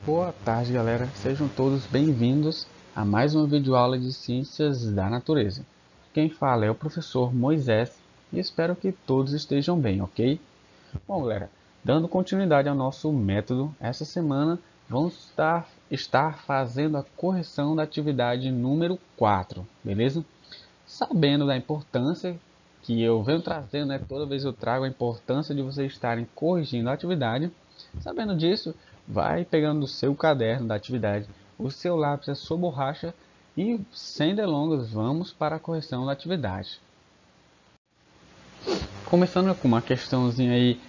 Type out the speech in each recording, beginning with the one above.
Boa tarde, galera. Sejam todos bem-vindos a mais uma videoaula de Ciências da Natureza. Quem fala é o professor Moisés e espero que todos estejam bem, ok? Bom, galera, dando continuidade ao nosso método, essa semana vamos estar fazendo a correção da atividade número 4, beleza? Sabendo da importância que eu venho trazendo, né? Toda vez eu trago a importância de vocês estarem corrigindo a atividade. Sabendo disso, vai pegando o seu caderno da atividade, o seu lápis, a sua borracha e, sem delongas, vamos para a correção da atividade. Começando com uma questãozinha aí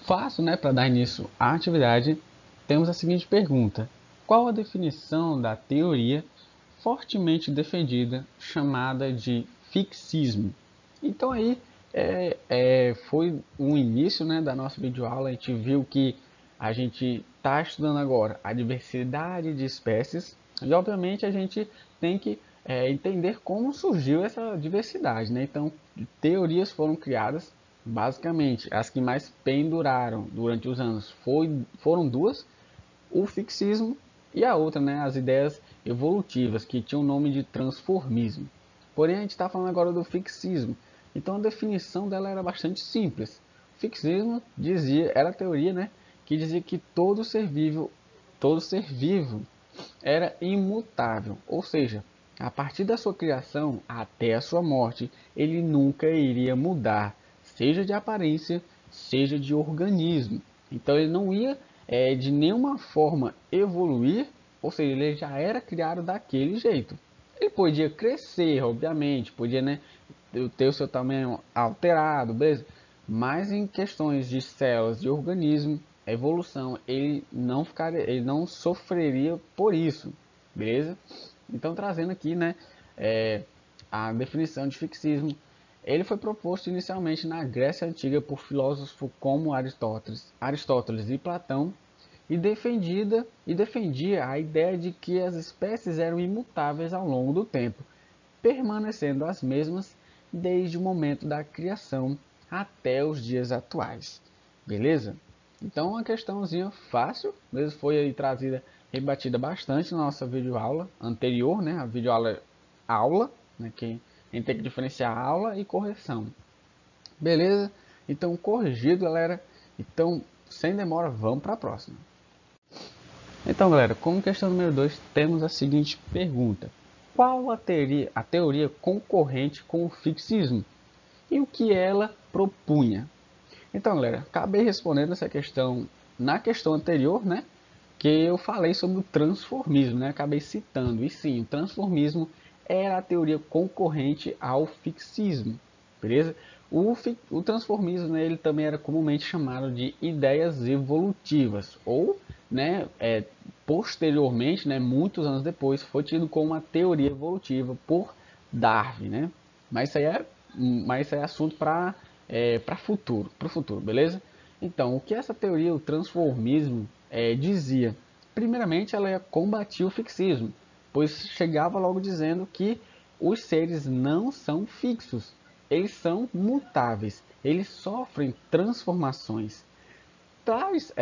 fácil, né, para dar início à atividade, temos a seguinte pergunta: qual a definição da teoria fortemente defendida chamada de fixismo? Então aí foi o início, né, da nossa videoaula. A gente viu que a gente está estudando agora a diversidade de espécies e obviamente a gente tem que entender como surgiu essa diversidade, né? Então teorias foram criadas. Basicamente, as que mais penduraram durante os anos foram duas: o fixismo e a outra, né, as ideias evolutivas, que tinham o nome de transformismo. Porém, a gente está falando agora do fixismo. Então, a definição dela era bastante simples. O fixismo era a teoria, né, que dizia que todo ser vivo era imutável, ou seja, a partir da sua criação até a sua morte, ele nunca iria mudar, seja de aparência, seja de organismo. Então ele não ia de nenhuma forma evoluir, ou seja, ele já era criado daquele jeito. Ele podia crescer, obviamente, podia, né, ter o seu tamanho alterado, beleza? Mas em questões de células, de organismo, a evolução, ele não sofreria por isso, beleza? Então, trazendo aqui, né, a definição de fixismo, ele foi proposto inicialmente na Grécia Antiga por filósofos como Aristóteles e Platão, e defendia a ideia de que as espécies eram imutáveis ao longo do tempo, permanecendo as mesmas desde o momento da criação até os dias atuais. Beleza? Então, uma questãozinha fácil, mesmo foi aí trazida, rebatida bastante na nossa videoaula anterior, né? A videoaula, né? Que a gente tem que diferenciar aula e correção. Beleza? Então, corrigido, galera. Então, sem demora, vamos para a próxima. Então, galera, como questão número 2, temos a seguinte pergunta: qual a teoria concorrente com o fixismo e o que ela propunha? Então, galera, acabei respondendo essa questão na questão anterior, né? Que eu falei sobre o transformismo, né? Acabei citando. E sim, o transformismo era a teoria concorrente ao fixismo, beleza? O transformismo, né, ele também era comumente chamado de ideias evolutivas, ou, né, posteriormente, né, muitos anos depois, foi tido como uma teoria evolutiva por Darwin, né? Mas isso é assunto para o futuro, beleza? Então, o que essa teoria, o transformismo, dizia? Primeiramente, ela combatia o fixismo, pois chegava logo dizendo que os seres não são fixos, eles são mutáveis, eles sofrem transformações. Tais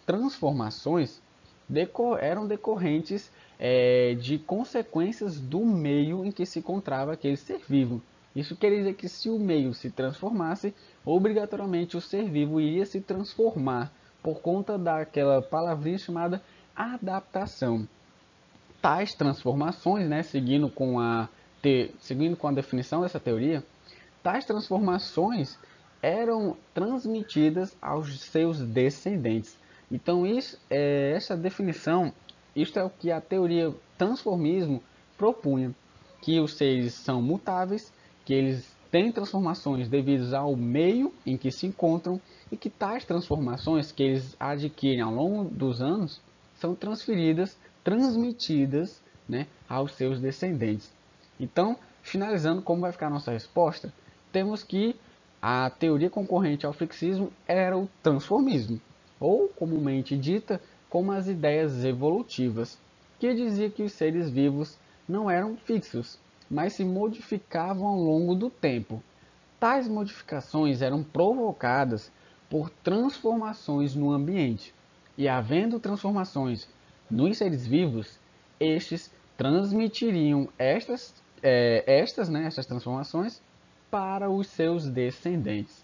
transformações eram decorrentes de consequências do meio em que se encontrava aquele ser vivo. Isso quer dizer que se o meio se transformasse, obrigatoriamente o ser vivo iria se transformar por conta daquela palavrinha chamada adaptação. Tais transformações, né, seguindo com a definição dessa teoria, tais transformações eram transmitidas aos seus descendentes. Então, essa definição, isto é o que a teoria transformismo propunha, que os seres são mutáveis, que eles têm transformações devido ao meio em que se encontram e que tais transformações que eles adquirem ao longo dos anos são transmitidas, né, aos seus descendentes. Então, finalizando, como vai ficar a nossa resposta, temos que a teoria concorrente ao fixismo era o transformismo, ou comumente dita como as ideias evolutivas, que dizia que os seres vivos não eram fixos, mas se modificavam ao longo do tempo. Tais modificações eram provocadas por transformações no ambiente, E havendo transformações nos seres vivos, estes transmitiriam estas transformações para os seus descendentes.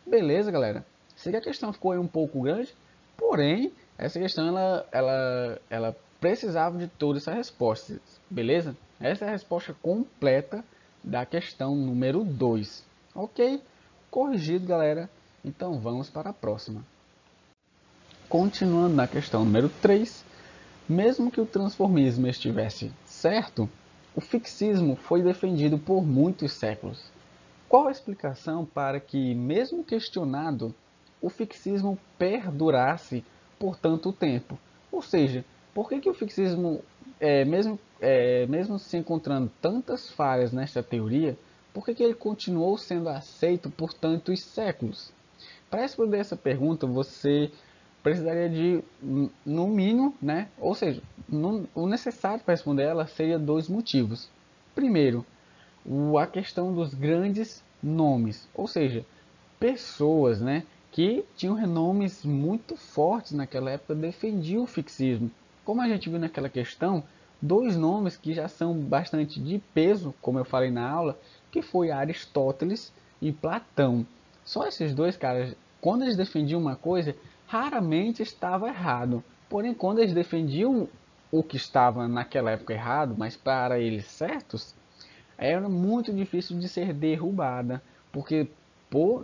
Beleza, galera? Sei que a questão ficou aí um pouco grande, porém, essa questão ela precisava de todas essas respostas, beleza? Essa é a resposta completa da questão número 2. Ok? Corrigido, galera. Então vamos para a próxima. Continuando na questão número 3, mesmo que o transformismo estivesse certo, o fixismo foi defendido por muitos séculos. Qual a explicação para que, mesmo questionado, o fixismo perdurasse por tanto tempo? Ou seja, por que o fixismo, mesmo se encontrando tantas falhas nesta teoria, por que ele continuou sendo aceito por tantos séculos? Para responder essa pergunta, você precisaria de, no mínimo, né? Ou seja, o necessário para responder ela seria dois motivos. Primeiro, a questão dos grandes nomes, ou seja, pessoas, né, que tinham renomes muito fortes naquela época defendiam o fixismo. Como a gente viu naquela questão, dois nomes que já são bastante de peso, como eu falei na aula, que foi Aristóteles e Platão. Só esses dois caras, quando eles defendiam uma coisa, raramente estava errado. Porém, quando eles defendiam o que estava naquela época errado, mas para eles certos, era muito difícil de ser derrubada, porque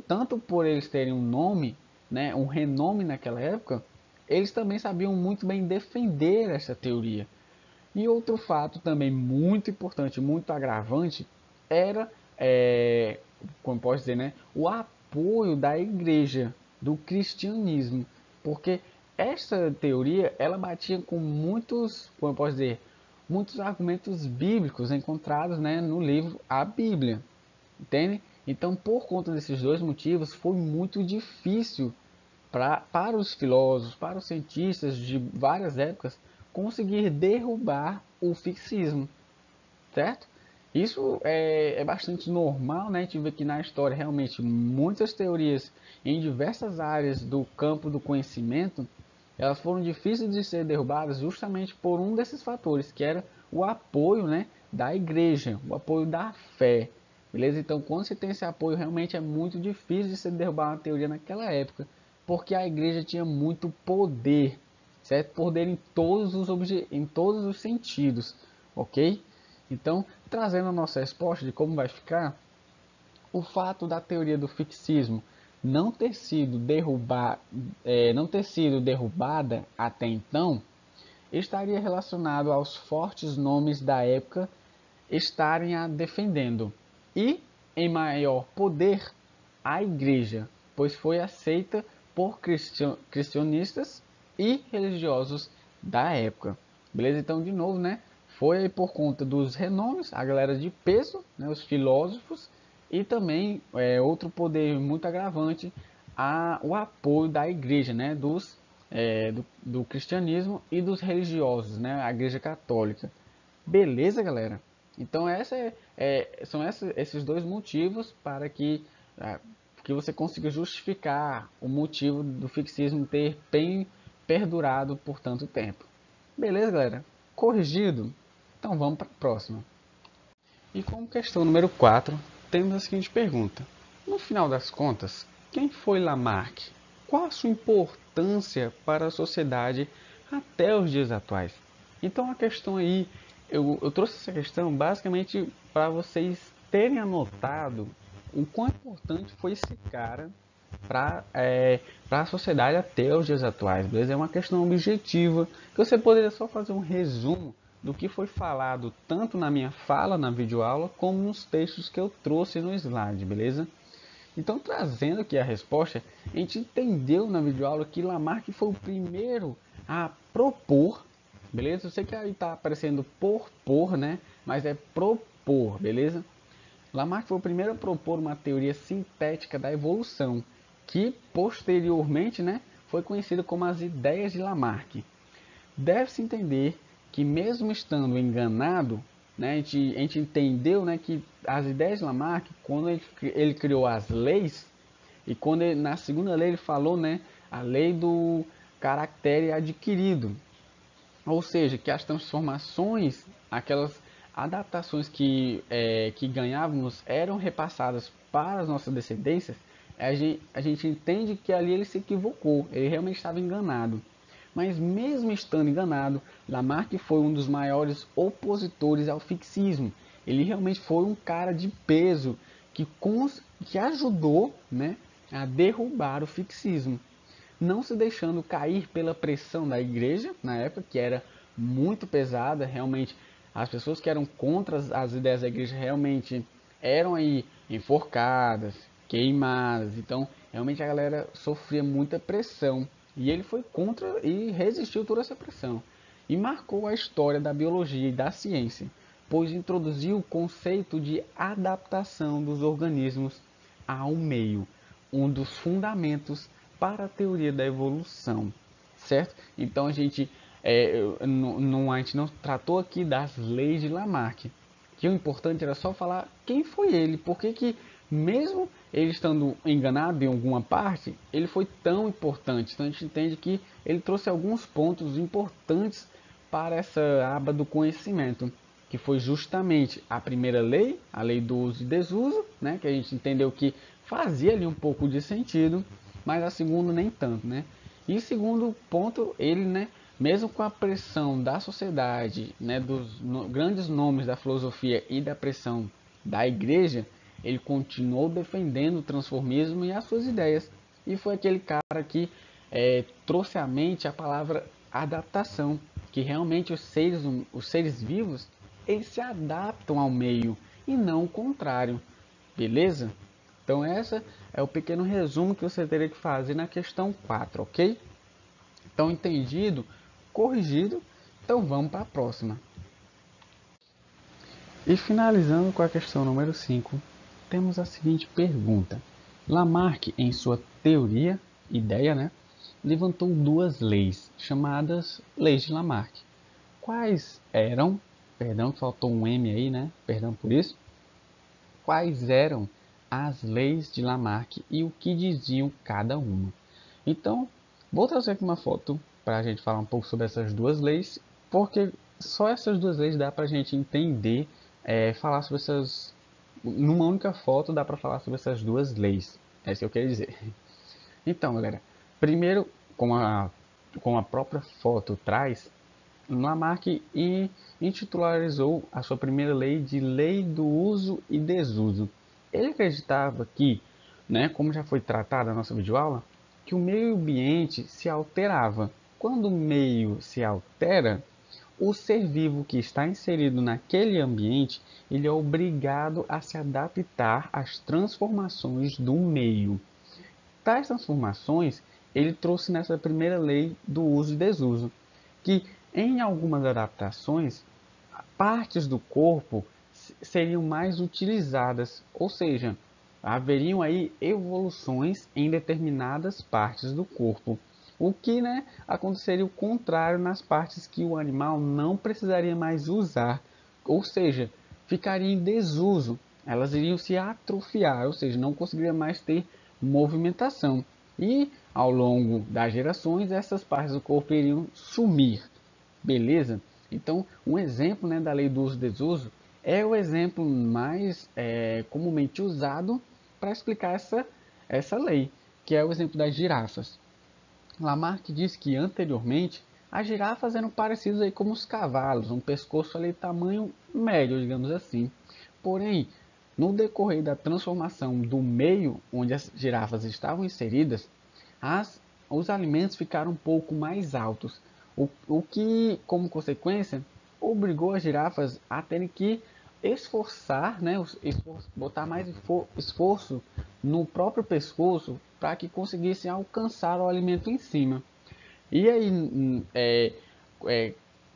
tanto por eles terem um nome, né, um renome naquela época, eles também sabiam muito bem defender essa teoria. E outro fato também muito importante, muito agravante, era, como posso dizer, né, o apoio da igreja, do cristianismo, porque essa teoria ela batia com muitos, como eu posso dizer, muitos argumentos bíblicos encontrados, né, no livro A Bíblia, entende? Então, por conta desses dois motivos, foi muito difícil para os filósofos, para os cientistas de várias épocas, conseguir derrubar o fixismo, certo? Isso é bastante normal, né? A gente vê que na história realmente muitas teorias em diversas áreas do campo do conhecimento, elas foram difíceis de ser derrubadas justamente por um desses fatores, que era o apoio, né, da igreja, o apoio da fé. Beleza? Então, quando você tem esse apoio, realmente é muito difícil de se derrubar uma teoria naquela época, porque a igreja tinha muito poder, certo? Poder em todos os sentidos, ok? Então, trazendo a nossa resposta de como vai ficar, o fato da teoria do fixismo não ter sido derrubada até então, estaria relacionado aos fortes nomes da época estarem a defendendo e, em maior poder, a igreja, pois foi aceita por cristianistas e religiosos da época. Beleza? Então, de novo, né? Foi por conta dos renomes, a galera de peso, né, os filósofos, e também outro poder muito agravante, o apoio da igreja, né, do cristianismo e dos religiosos, né, a igreja católica. Beleza, galera? Então são esses dois motivos para que você consiga justificar o motivo do fixismo ter perdurado por tanto tempo. Beleza, galera? Corrigido? Então vamos para a próxima. E como questão número 4, temos a seguinte pergunta. No final das contas, quem foi Lamarck? Qual a sua importância para a sociedade até os dias atuais? Então a questão aí, eu trouxe essa questão basicamente para vocês terem anotado o quão importante foi esse cara para a sociedade até os dias atuais, beleza? É uma questão objetiva, que você poderia só fazer um resumo do que foi falado tanto na minha fala na videoaula, como nos textos que eu trouxe no slide, beleza? Então, trazendo aqui a resposta, a gente entendeu na videoaula que Lamarck foi o primeiro a propor, beleza? Eu sei que aí está aparecendo por, né? Mas é propor, beleza? Lamarck foi o primeiro a propor uma teoria sintética da evolução, que posteriormente, né, foi conhecida como as ideias de Lamarck. Deve-se entender que mesmo estando enganado, né, a gente entendeu, né, que as ideias de Lamarck, quando ele criou as leis, e quando na segunda lei ele falou, né, a lei caractere adquirido. Ou seja, que as transformações, aquelas adaptações que ganhávamos eram repassadas para as nossas descendências, a gente entende que ali ele se equivocou, ele realmente estava enganado. Mas mesmo estando enganado, Lamarck foi um dos maiores opositores ao fixismo. Ele realmente foi um cara de peso que ajudou, né, a derrubar o fixismo, não se deixando cair pela pressão da igreja na época, que era muito pesada. Realmente as pessoas que eram contra as ideias da igreja realmente eram aí enforcadas, queimadas. Então realmente a galera sofria muita pressão, e ele foi contra e resistiu toda essa pressão, e marcou a história da biologia e da ciência, pois introduziu o conceito de adaptação dos organismos ao meio, um dos fundamentos para a teoria da evolução, certo? Então a gente não tratou aqui das leis de Lamarck, que o importante era só falar quem foi ele, porque que mesmo ele estando enganado em alguma parte, ele foi tão importante. Então a gente entende que ele trouxe alguns pontos importantes para essa aba do conhecimento, que foi justamente a primeira lei, a lei do uso e desuso, né, que a gente entendeu que fazia ali um pouco de sentido, mas a segunda nem tanto, né? E segundo ponto, ele, né, mesmo com a pressão da sociedade, né, dos grandes nomes da filosofia e da pressão da igreja, ele continuou defendendo o transformismo e as suas ideias. E foi aquele cara que trouxe à mente a palavra adaptação, que realmente os seres vivos, eles se adaptam ao meio e não o contrário, beleza? Então essa é o pequeno resumo que você teria que fazer na questão 4, ok? Então entendido, corrigido, então vamos para a próxima. E finalizando com a questão número 5, temos a seguinte pergunta. Lamarck, em sua teoria, ideia, né, levantou duas leis, chamadas leis de Lamarck. Quais eram, perdão, faltou um M aí, né, perdão por isso, quais eram as leis de Lamarck e o que diziam cada uma? Então, vou trazer aqui uma foto para a gente falar um pouco sobre essas duas leis, porque só essas duas leis dá para a gente entender, falar sobre essas. Numa única foto dá para falar sobre essas duas leis. É isso que eu quero dizer. Então, galera, primeiro, como a própria foto traz, Lamarck intitularizou a sua primeira lei de lei do uso e desuso. Ele acreditava que, né, como já foi tratado na nossa videoaula, que o meio ambiente se alterava. Quando o meio se altera, o ser vivo que está inserido naquele ambiente, ele é obrigado a se adaptar às transformações do meio. Tais transformações ele trouxe nessa primeira lei do uso e desuso, que em algumas adaptações, partes do corpo seriam mais utilizadas, ou seja, haveriam aí evoluções em determinadas partes do corpo, o que, né, aconteceria o contrário nas partes que o animal não precisaria mais usar, ou seja, ficaria em desuso, elas iriam se atrofiar, ou seja, não conseguiria mais ter movimentação. E ao longo das gerações, essas partes do corpo iriam sumir. Beleza? Então, um exemplo, né, da lei do uso e desuso é o exemplo mais comumente usado para explicar essa lei, que é o exemplo das girafas. Lamarck diz que anteriormente as girafas eram parecidas aí como os cavalos, um pescoço ali tamanho médio, digamos assim. Porém, no decorrer da transformação do meio onde as girafas estavam inseridas, os alimentos ficaram um pouco mais altos, o que, como consequência, obrigou as girafas a terem que esforçar, né, botar mais esforço no próprio pescoço para que conseguissem alcançar o alimento em cima. E aí,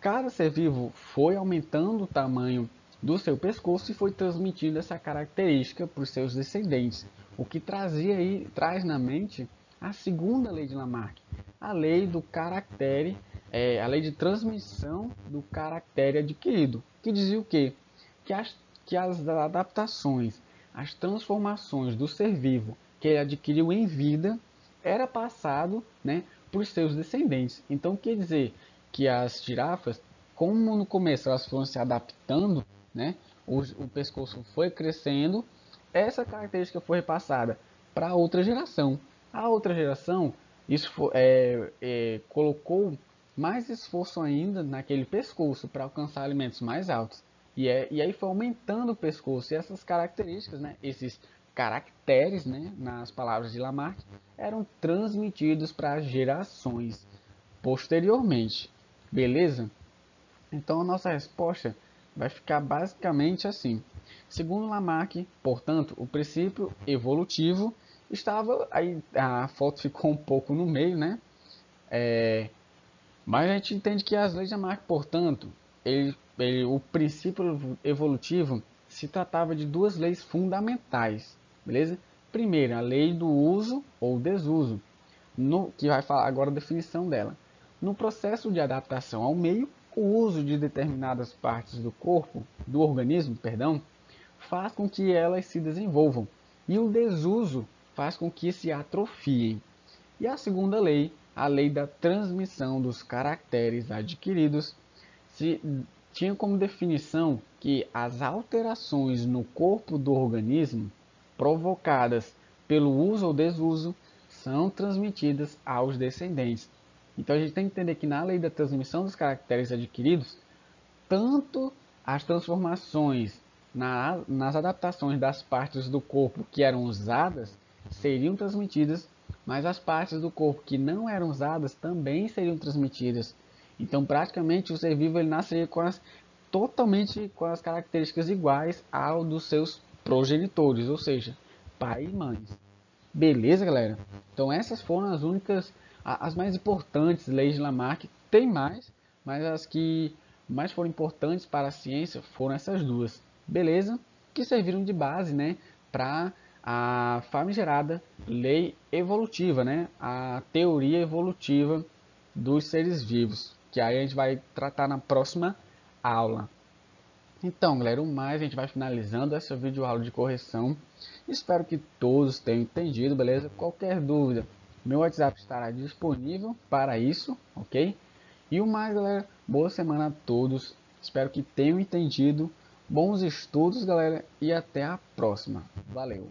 cada ser vivo foi aumentando o tamanho do seu pescoço e foi transmitindo essa característica para os seus descendentes, o que traz na mente a segunda lei de Lamarck, a lei do caractere, a lei de transmissão do caractere adquirido, que dizia o quê? Que as adaptações, as transformações do ser vivo que ele adquiriu em vida era passado, né, para os seus descendentes. Então quer dizer que as girafas, como no começo elas foram se adaptando, né, o pescoço foi crescendo, essa característica foi repassada para outra geração. A outra geração, isso colocou mais esforço ainda naquele pescoço para alcançar alimentos mais altos. E aí foi aumentando o pescoço. E essas características, né, esses caracteres, né, nas palavras de Lamarck, eram transmitidos para gerações posteriormente. Beleza? Então a nossa resposta vai ficar basicamente assim. Segundo Lamarck, portanto, o princípio evolutivo estava aí, a foto ficou um pouco no meio, né? Mas a gente entende que as leis de Lamarck, portanto, o princípio evolutivo se tratava de duas leis fundamentais, beleza? Primeiro, a lei do uso ou desuso, que vai falar agora a definição dela. No processo de adaptação ao meio, o uso de determinadas partes do corpo, do organismo, perdão, faz com que elas se desenvolvam, e o desuso faz com que se atrofiem. E a segunda lei, a lei da transmissão dos caracteres adquiridos, se tinha como definição que as alterações no corpo do organismo provocadas pelo uso ou desuso são transmitidas aos descendentes. Então a gente tem que entender que na lei da transmissão dos caracteres adquiridos, tanto as transformações nas adaptações das partes do corpo que eram usadas seriam transmitidas, mas as partes do corpo que não eram usadas também seriam transmitidas. Então, praticamente, o ser vivo ele nasceria totalmente com as características iguais ao dos seus progenitores, ou seja, pai e mães. Beleza, galera? Então, essas foram as únicas, as mais importantes leis de Lamarck. Tem mais, mas as que mais foram importantes para a ciência foram essas duas. Beleza? Que serviram de base, né, para a famigerada lei evolutiva, né, a teoria evolutiva dos seres vivos, que aí a gente vai tratar na próxima aula. Então, galera, o mais a gente vai finalizando essa videoaula de correção. Espero que todos tenham entendido, beleza? Qualquer dúvida, meu WhatsApp estará disponível para isso, ok? E o mais, galera, boa semana a todos. Espero que tenham entendido. Bons estudos, galera, e até a próxima. Valeu!